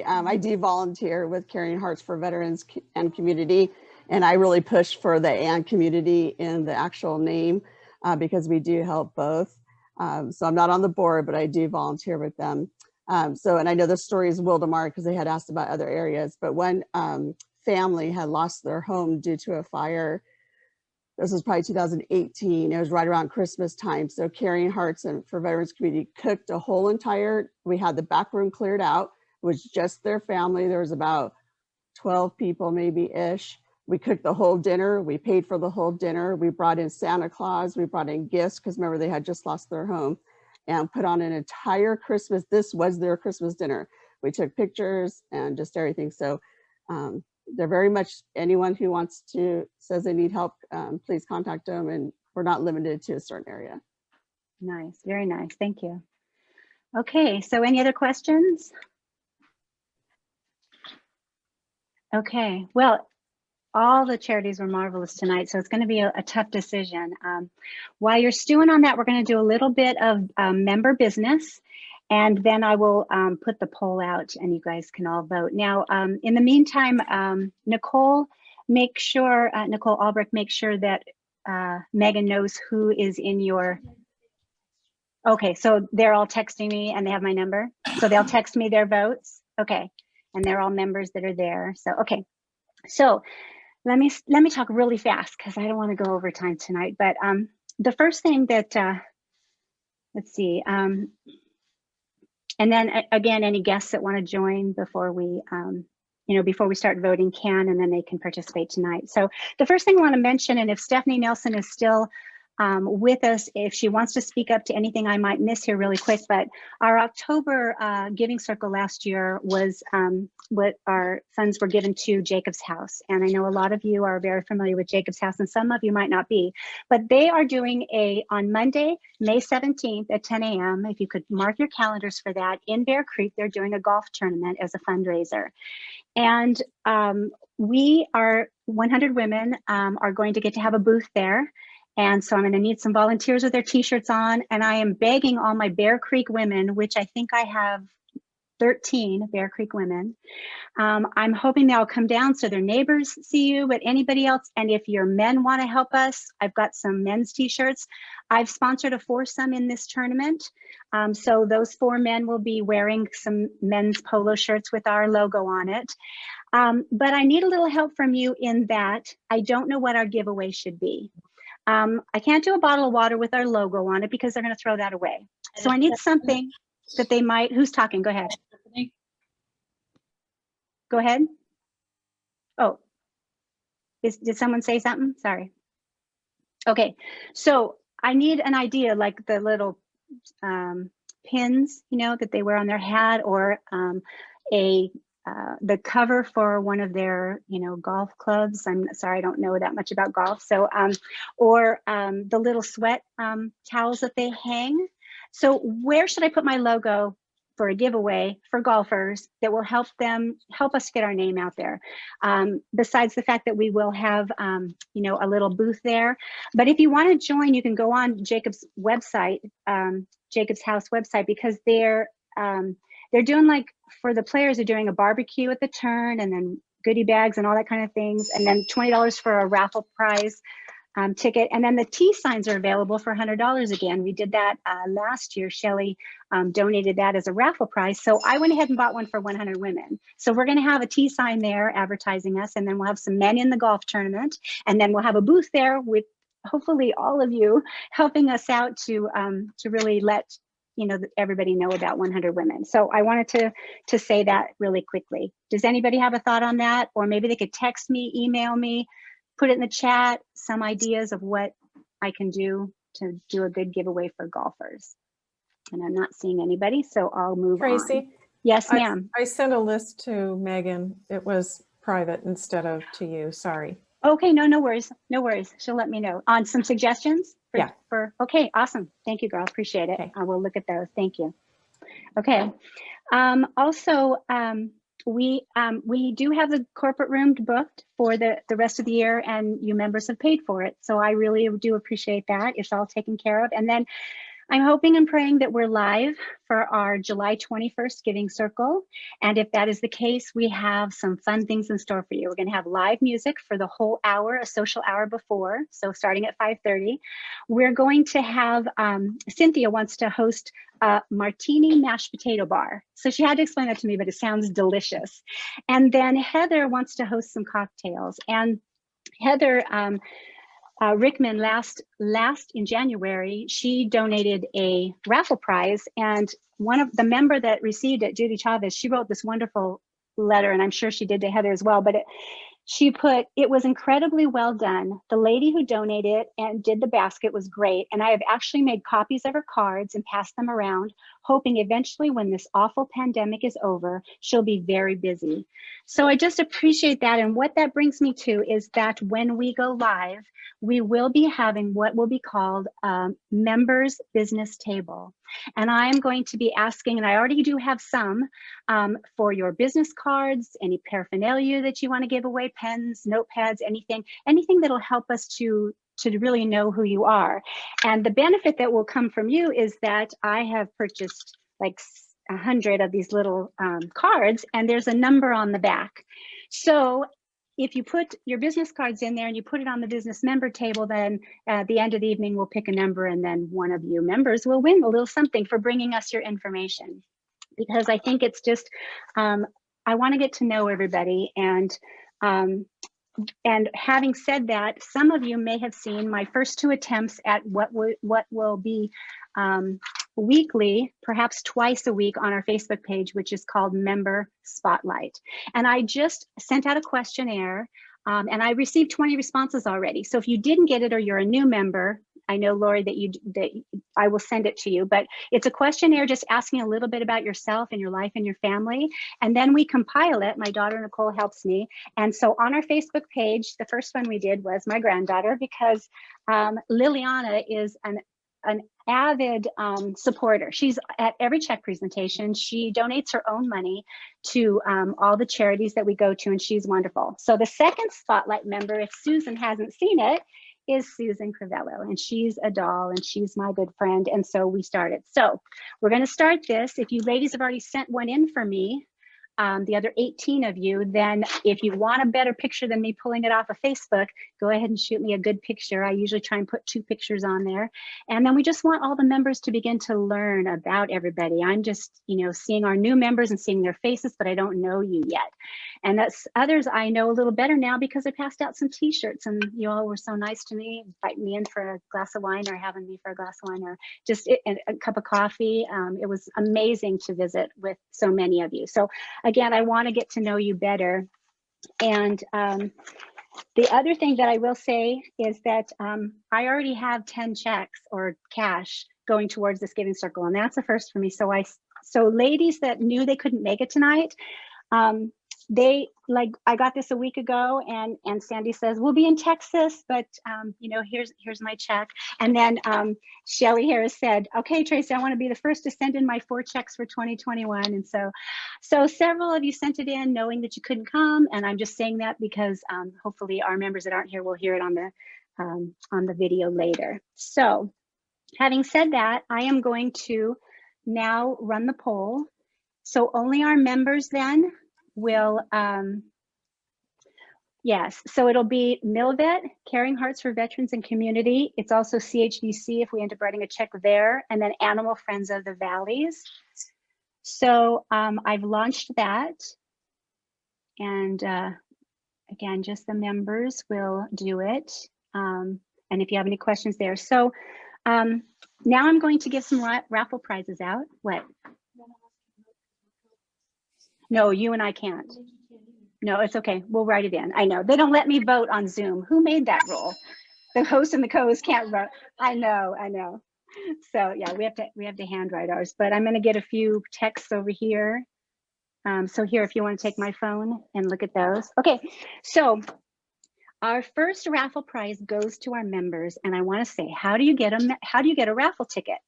I do volunteer with Caring Hearts for Veterans and Community, and I really push for the "and" community in the actual name because we do help both. So I'm not on the board, but I do volunteer with them. And I know the story is Wildomar because they had asked about other areas, but one family had lost their home due to a fire. This was probably 2018. It was right around Christmas time. So Caring Hearts and for Veterans Community cooked a whole entire, we had the back room cleared out. It was just their family. There was about 12 people maybe-ish. We cooked the whole dinner. We paid for the whole dinner. We brought in Santa Claus. We brought in gifts because remember they had just lost their home, and put on an entire Christmas. This was their Christmas dinner. We took pictures and just everything. So they're very much, anyone who wants to, says they need help, please contact them, and we're not limited to a certain area. Nice, very nice, thank you. Okay, so any other questions? Okay, well, all the charities were marvelous tonight, so it's going to be a tough decision. While you're stewing on that, we're going to do a little bit of member business, and then I will put the poll out and you guys can all vote. Now, in the meantime, Nicole Albrecht, make sure that Megan knows who is in your, okay, so they're all texting me and they have my number. So they'll text me their votes. Okay, and they're all members that are there. So, okay, so let me talk really fast because I don't want to go over time tonight. But the first thing that, let's see, and then again, any guests that want to join before we, before we start voting can, and then they can participate tonight. So the first thing I want to mention, and if Stephanie Nelson is still with us, if she wants to speak up to anything I might miss here really quick, but our October Giving Circle last year was what our funds were given to Jacob's House. And I know a lot of you are very familiar with Jacob's House and some of you might not be, but they are doing on Monday, May 17th at 10 a.m. If you could mark your calendars for that, in Bear Creek, they're doing a golf tournament as a fundraiser. And we are 100 women are going to get to have a booth there. And so I'm going to need some volunteers with their t-shirts on, and I am begging all my Bear Creek women, which I think I have 13 Bear Creek women. I'm hoping they'll come down so their neighbors see you, but anybody else, and if your men want to help us, I've got some men's t-shirts. I've sponsored a foursome in this tournament. So those 4 men will be wearing some men's polo shirts with our logo on it. But I need a little help from you in that I don't know what our giveaway should be. I can't do a bottle of water with our logo on it because they're going to throw that away. So I need something that they might, who's talking? Go ahead. Go ahead. Oh, did someone say something? Sorry. Okay, so I need an idea like the little pins, that they wear on their hat, or the cover for one of their, golf clubs. I'm sorry, I don't know that much about golf. So, or the little sweat towels that they hang. So where should I put my logo for a giveaway for golfers that will help us get our name out there? Besides the fact that we will have, a little booth there. But if you want to join, you can go on Jacob's website, Jacob's House website, because they're doing, like, for the players, they're doing a barbecue at the turn, and then goodie bags and all that kind of things, and then $20 for a raffle prize ticket. And then the T signs are available for $100 again. We did that last year. Shelly donated that as a raffle prize. So I went ahead and bought one for 100 women. So we're going to have a T sign there advertising us, and then we'll have some men in the golf tournament, and then we'll have a booth there with hopefully all of you helping us out to really let everybody know about 100 women. So I wanted to say that really quickly. Does anybody have a thought on that? Or maybe they could text me, email me, put it in the chat, some ideas of what I can do to do a good giveaway for golfers. And I'm not seeing anybody, so I'll move on. Tracy? Yes, ma'am. I sent a list to Megan. It was private instead of to you, sorry. Okay, no worries, no worries. She'll let me know. On some suggestions? Okay, awesome. Thank you, girl, appreciate it. Okay. I will look at those, thank you. Okay, also, we do have the corporate room booked for the rest of the year, and you members have paid for it. So I really do appreciate that. It's all taken care of. And then I'm hoping and praying that we're live for our July 21st Giving Circle. And if that is the case, we have some fun things in store for you. We're going to have live music for the whole hour, a social hour before. So starting at 5:30, we're going to have, Cynthia wants to host a martini mashed potato bar. So she had to explain that to me, but it sounds delicious. And then Heather wants to host some cocktails. And Heather, Rickman last in January, she donated a raffle prize, and one of the member that received it, Judy Chavez, she wrote this wonderful letter, and I'm sure she did to Heather as well, but she put, "It was incredibly well done. The lady who donated and did the basket was great, and I have actually made copies of her cards and passed them around, hoping eventually when this awful pandemic is over, she'll be very busy." So I just appreciate that. And what that brings me to is that when we go live, we will be having what will be called a members business table. And I am going to be asking, and I already do have some, for your business cards, any paraphernalia that you want to give away, pens, notepads, anything that'll help us to really know who you are. And the benefit that will come from you is that I have purchased like 100 of these little cards, and there's a number on the back. So if you put your business cards in there and you put it on the business member table, then at the end of the evening, we'll pick a number, and then one of you members will win a little something for bringing us your information. Because I think it's just, I want to get to know everybody. And having said that, some of you may have seen my first 2 attempts at what will be weekly, perhaps twice a week on our Facebook page, which is called Member Spotlight. And I just sent out a questionnaire, and I received 20 responses already. So if you didn't get it or you're a new member, I know, Lori, that I will send it to you, but it's a questionnaire just asking a little bit about yourself and your life and your family. And then we compile it. My daughter, Nicole, helps me. And so on our Facebook page, the first one we did was my granddaughter, because Liliana is an avid supporter. She's at every check presentation. She donates her own money to all the charities that we go to, and she's wonderful. So the second Spotlight member, if Susan hasn't seen it, is Susan Crivello, and she's a doll, and she's my good friend, and so we started. So we're going to start this. If you ladies have already sent one in for me, the other 18 of you, then if you want a better picture than me pulling it off of Facebook, go ahead and shoot me a good picture. I usually try and put 2 pictures on there. And then we just want all the members to begin to learn about everybody. I'm just, seeing our new members and seeing their faces, but I don't know you yet. And that's others I know a little better now because I passed out some t-shirts, and you all were so nice to me, inviting me in for a glass of wine or having me for a glass of wine or just a cup of coffee. It was amazing to visit with so many of you. So again, I want to get to know you better. And the other thing that I will say is that I already have 10 checks or cash going towards this Giving Circle, and that's a first for me. So ladies that knew they couldn't make it tonight, I got this a week ago, and Sandy says, we'll be in Texas, but here's my check. And then Shelly Harris said, okay, Tracy, I want to be the first to send in my 4 checks for 2021. And so several of you sent it in knowing that you couldn't come. And I'm just saying that because hopefully our members that aren't here will hear it on the video later. So having said that, I am going to now run the poll. So only our members then will, yes, so it'll be Milvet, Caring Hearts for Veterans and Community. It's also CHVC if we end up writing a check there, and then Animal Friends of the Valleys. So I've launched that. And again, just the members will do it. And if you have any questions there. So now I'm going to give some raffle prizes out. What? No, you and I can't. No, it's okay. We'll write it in. I know. They don't let me vote on Zoom. Who made that rule? The host and the co-host can't vote. I know. So yeah, we have to handwrite ours, but I'm going to get a few texts over here. So here, if you want to take my phone and look at those. Okay, so our first raffle prize goes to our members, and I want to say, how do you get a raffle ticket?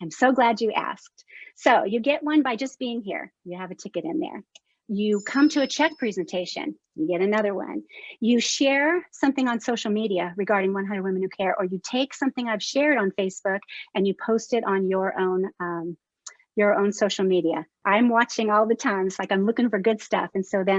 I'm so glad you asked. So you get one by just being here. You have a ticket in there. You come to a check presentation, you get another one. You share something on social media regarding 100 Women Who Care, or you take something I've shared on Facebook and you post it on your own social media. I'm watching all the time. It's like I'm looking for good stuff. And so then